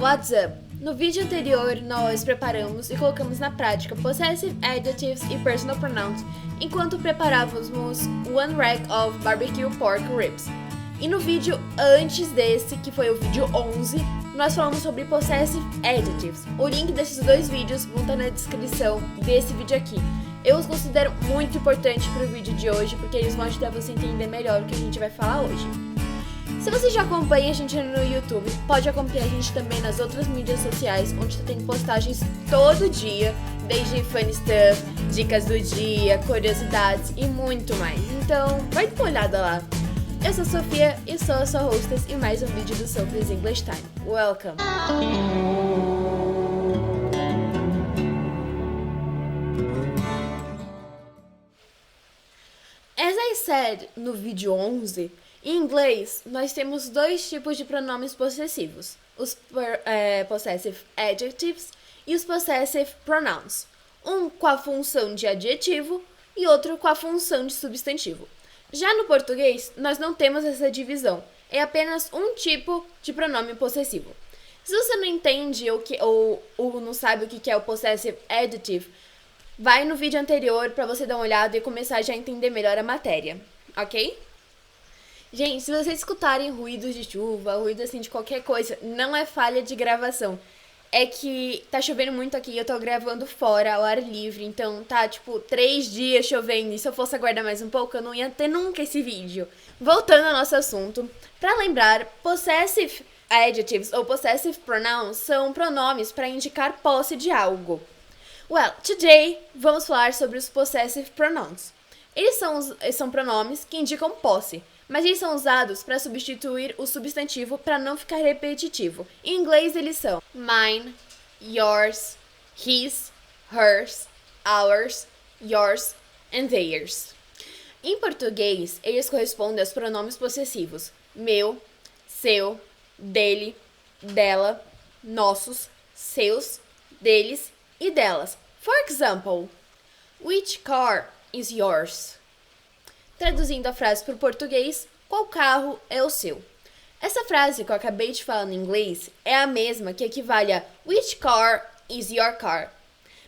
What's up? No vídeo anterior, nós preparamos e colocamos na prática possessive adjectives e personal pronouns enquanto preparávamos one rack of barbecue pork ribs. E no vídeo antes desse, que foi o vídeo 11, nós falamos sobre possessive adjectives. O link desses dois vídeos vão estar na descrição desse vídeo aqui. Eu os considero muito importantes para o vídeo de hoje, porque eles vão ajudar você a entender melhor o que a gente vai falar hoje. Se você já acompanha a gente no YouTube, pode acompanhar a gente também nas outras mídias sociais, onde tem postagens todo dia, desde funny stuff, dicas do dia, curiosidades e muito mais. Então, vai dar uma olhada lá. Eu sou a Sofia e sou a sua hostess em mais um vídeo do Sophie's English Time. Welcome! As I said no vídeo 11, em inglês, nós temos dois tipos de pronomes possessivos, os possessive adjectives e os possessive pronouns, um com a função de adjetivo e outro com a função de substantivo. Já no português, nós não temos essa divisão, é apenas um tipo de pronome possessivo. Se você não entende ou não sabe o que é o possessive adjective, vai no vídeo anterior para você dar uma olhada e começar já a entender melhor a matéria, ok? Gente, se vocês escutarem ruídos de chuva, ruído assim de qualquer coisa, não é falha de gravação. É que tá chovendo muito aqui e eu tô gravando fora, ao ar livre, então tá, 3 dias chovendo. E se eu fosse aguardar mais um pouco, eu não ia ter nunca esse vídeo. Voltando ao nosso assunto, pra lembrar, possessive adjectives ou possessive pronouns são pronomes para indicar posse de algo. Well, today vamos falar sobre os possessive pronouns. Eles são pronomes que indicam posse, mas eles são usados para substituir o substantivo para não ficar repetitivo. Em inglês eles são mine, yours, his, hers, ours, yours and theirs. Em português, eles correspondem aos pronomes possessivos meu, seu, dele, dela, nossos, seus, deles e delas. For example, which car is yours? Traduzindo a frase para o português, qual carro é o seu? Essa frase que eu acabei de falar no inglês é a mesma que equivale a which car is your car?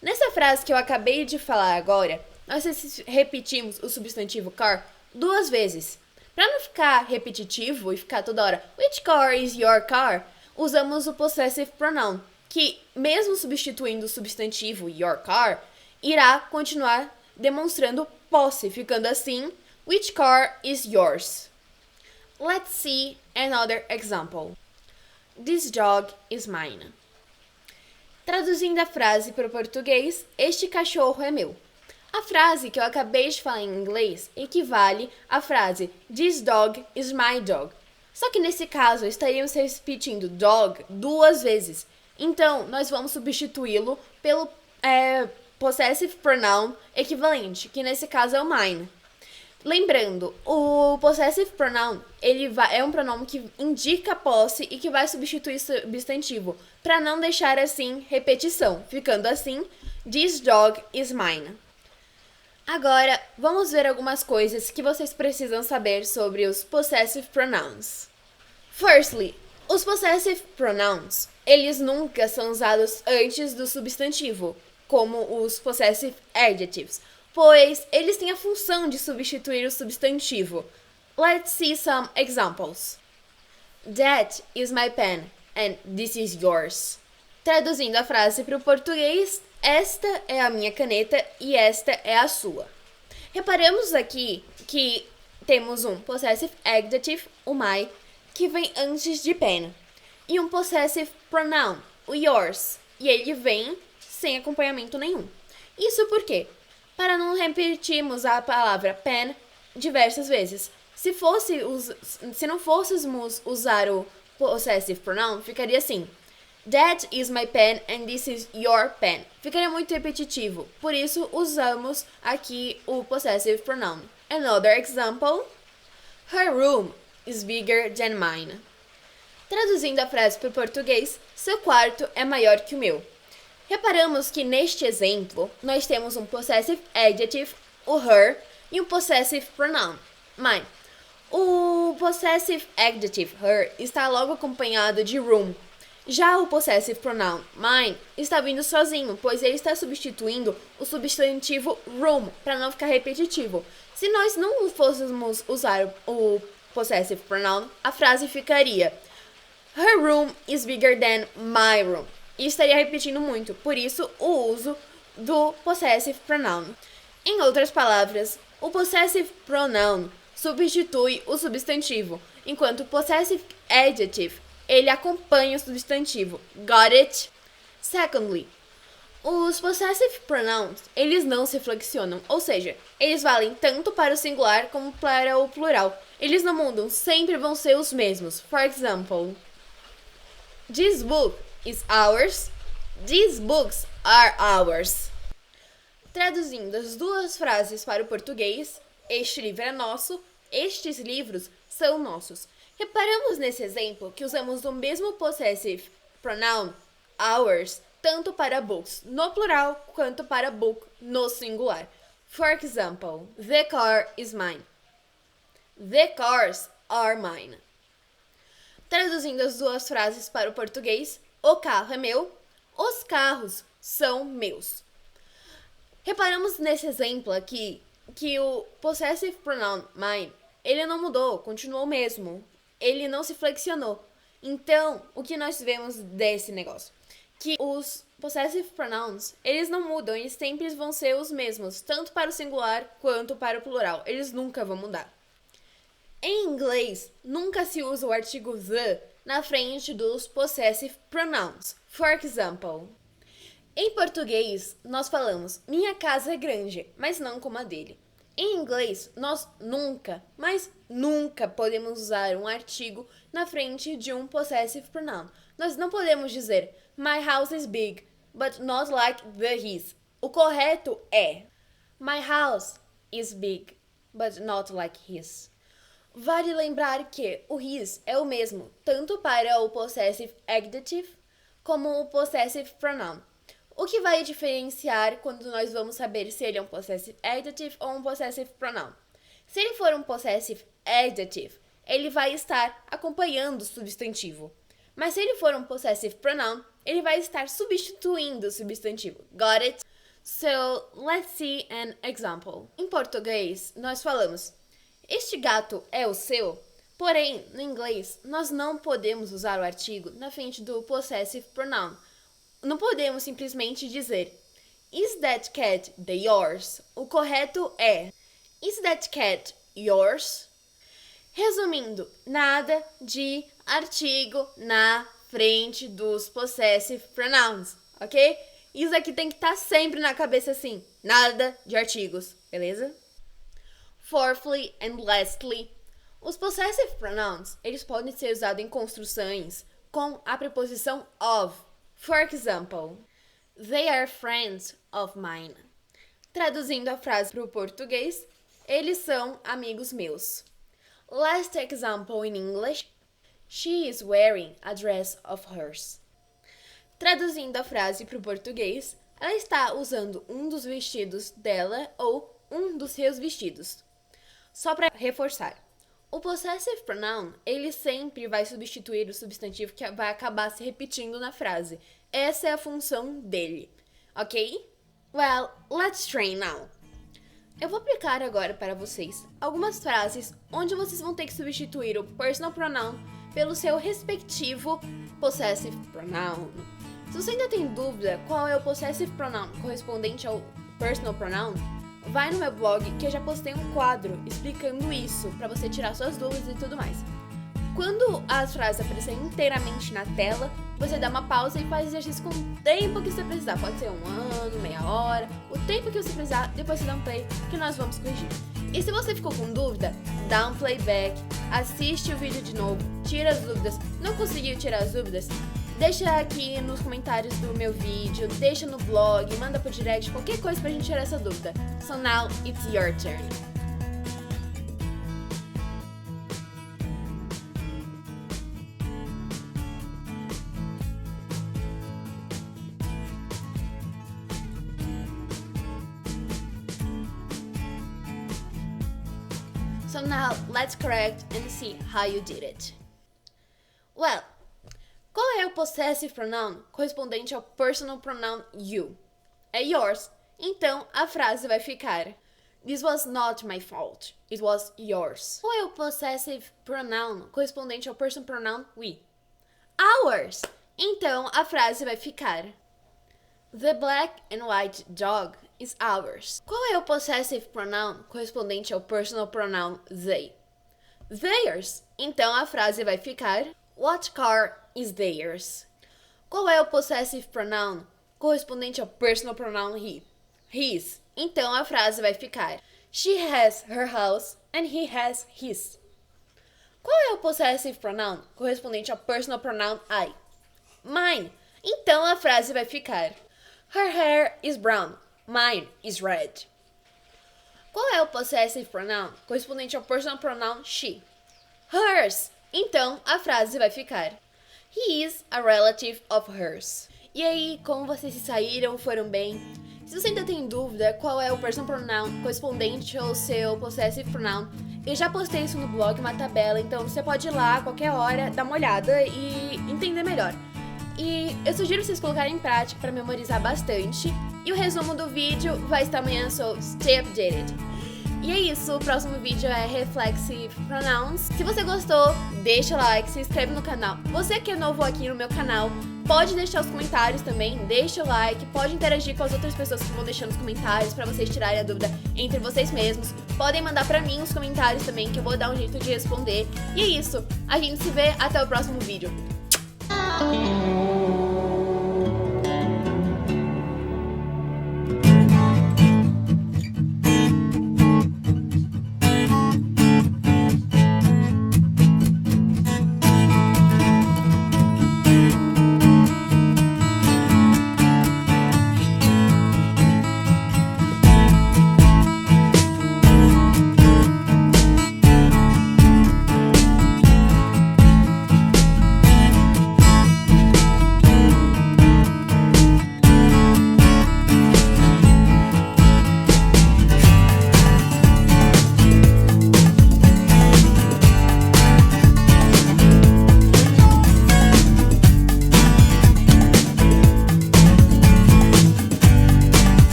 Nessa frase que eu acabei de falar agora, nós repetimos o substantivo car 2 vezes. Para não ficar repetitivo e ficar toda hora which car is your car, usamos o possessive pronoun, que mesmo substituindo o substantivo your car, irá continuar demonstrando posse, ficando assim which car is yours? Let's see another example. This dog is mine. Traduzindo a frase para o português, este cachorro é meu. A frase que eu acabei de falar em inglês equivale à frase This dog is my dog. Só que nesse caso, estaríamos repetindo dog 2 vezes. Então, nós vamos substituí-lo pelo possessive pronoun equivalente, que nesse caso é o mine. Lembrando, o possessive pronoun é um pronome que indica posse e que vai substituir substantivo, para não deixar assim repetição, ficando assim, this dog is mine. Agora, vamos ver algumas coisas que vocês precisam saber sobre os possessive pronouns. Firstly, os possessive pronouns, eles nunca são usados antes do substantivo, como os possessive adjectives, pois eles têm a função de substituir o substantivo. Let's see some examples. That is my pen and this is yours. Traduzindo a frase para o português, esta é a minha caneta e esta é a sua. Reparamos aqui que temos um possessive adjective, o my, que vem antes de pen, e um possessive pronoun, o yours, e ele vem sem acompanhamento nenhum. Isso por quê? Para não repetirmos a palavra pen diversas vezes. Se não fôssemos usar o possessive pronoun, ficaria assim. That is my pen and this is your pen. Ficaria muito repetitivo, por isso usamos aqui o possessive pronoun. Another example. Her room is bigger than mine. Traduzindo a frase para o português, seu quarto é maior que o meu. Reparamos que neste exemplo, nós temos um possessive adjective, o her, e um possessive pronoun, mine. O possessive adjective her está logo acompanhado de room, Já o possessive pronoun mine está vindo sozinho, pois ele está substituindo o substantivo room, para não ficar repetitivo. Se nós não fôssemos usar o possessive pronoun, a frase ficaria Her room is bigger than my room. E estaria repetindo muito, por isso o uso do possessive pronoun. Em outras palavras, o possessive pronoun substitui o substantivo, enquanto o possessive adjective, ele acompanha o substantivo. Got it? Secondly, os possessive pronouns, eles não se flexionam, ou seja, eles valem tanto para o singular como para o plural. Eles não mudam, sempre vão ser os mesmos. For example, this book is ours. These books are ours. Traduzindo as duas frases para o português, este livro é nosso, estes livros são nossos. Reparamos nesse exemplo que usamos o mesmo possessive pronoun, ours, tanto para books no plural quanto para book no singular. For example, the car is mine. The cars are mine. Traduzindo as duas frases para o português, o carro é meu, os carros são meus. Reparamos nesse exemplo aqui que o possessive pronoun mine, ele não mudou, continuou o mesmo. Ele não se flexionou. Então, o que nós vemos desse negócio? Que os possessive pronouns, eles não mudam, eles sempre vão ser os mesmos, tanto para o singular quanto para o plural. Eles nunca vão mudar. Em inglês, nunca se usa o artigo the na frente dos possessive pronouns. For example, em português, nós falamos minha casa é grande, mas não como a dele. Em inglês, nós nunca, mas nunca podemos usar um artigo na frente de um possessive pronoun. Nós não podemos dizer my house is big, but not like the his. O correto é my house is big, but not like his. Vale lembrar que o his é o mesmo, tanto para o possessive adjective como o possessive pronoun. O que vai diferenciar quando nós vamos saber se ele é um possessive adjective ou um possessive pronoun? Se ele for um possessive adjective, ele vai estar acompanhando o substantivo. Mas se ele for um possessive pronoun, ele vai estar substituindo o substantivo. Got it? So, let's see an example. Em português, nós falamos este gato é o seu? Porém, no inglês, nós não podemos usar o artigo na frente do possessive pronoun. Não podemos simplesmente dizer is that cat the yours? O correto é is that cat yours? Resumindo, nada de artigo na frente dos possessive pronouns, ok? Isso aqui tem que estar sempre na cabeça assim, nada de artigos, beleza? Fourthly and lastly, os possessive pronouns, eles podem ser usados em construções com a preposição of. For example, they are friends of mine. Traduzindo a frase para o português, eles são amigos meus. Last example in English, she is wearing a dress of hers. Traduzindo a frase para o português, ela está usando um dos vestidos dela ou um dos seus vestidos. Só para reforçar, o possessive pronoun, ele sempre vai substituir o substantivo que vai acabar se repetindo na frase. Essa é a função dele, ok? Well, let's train now. Eu vou aplicar agora para vocês algumas frases onde vocês vão ter que substituir o personal pronoun pelo seu respectivo possessive pronoun. Se você ainda tem dúvida qual é o possessive pronoun correspondente ao personal pronoun, vai no meu blog que eu já postei um quadro explicando isso, para você tirar suas dúvidas e tudo mais. Quando as frases aparecerem inteiramente na tela, você dá uma pausa e faz exercício com o tempo que você precisar. Pode ser 1 ano, meia hora, o tempo que você precisar, depois você dá um play que nós vamos corrigir. E se você ficou com dúvida, dá um playback, assiste o vídeo de novo, tira as dúvidas. Não conseguiu tirar as dúvidas? Deixa aqui nos comentários do meu vídeo, deixa no blog, manda pro direct, qualquer coisa pra gente tirar essa dúvida. So now, it's your turn. So now, let's correct and see how you did it. Well, Qual é o possessive pronoun correspondente ao personal pronoun you? É yours. Então, a frase vai ficar: This was not my fault. It was yours. Qual é o possessive pronoun correspondente ao personal pronoun we? Ours. Então, a frase vai ficar: The black and white dog is ours. Qual é o possessive pronoun correspondente ao personal pronoun they? Theirs. Então, a frase vai ficar: What car is theirs? Qual é o possessive pronoun correspondente ao personal pronoun he? His. Então a frase vai ficar: She has her house and he has his. Qual é o possessive pronoun correspondente ao personal pronoun I? Mine. Então a frase vai ficar: Her hair is brown. Mine is red. Qual é o possessive pronoun correspondente ao personal pronoun she? Hers. Então a frase vai ficar: He is a relative of hers. E aí, como vocês se saíram? Foram bem? Se você ainda tem dúvida qual é o personal pronoun correspondente ao seu possessive pronoun, eu já postei isso no blog, uma tabela, então você pode ir lá a qualquer hora, dar uma olhada e entender melhor. E eu sugiro vocês colocarem em prática para memorizar bastante. E o resumo do vídeo vai estar amanhã, so stay updated. E é isso, o próximo vídeo é Reflexive Pronouns. Se você gostou, deixa o like, se inscreve no canal. Você que é novo aqui no meu canal, pode deixar os comentários também, deixa o like, pode interagir com as outras pessoas que vão deixando os comentários pra vocês tirarem a dúvida entre vocês mesmos. Podem mandar pra mim os comentários também, que eu vou dar um jeito de responder. E é isso, a gente se vê até o próximo vídeo.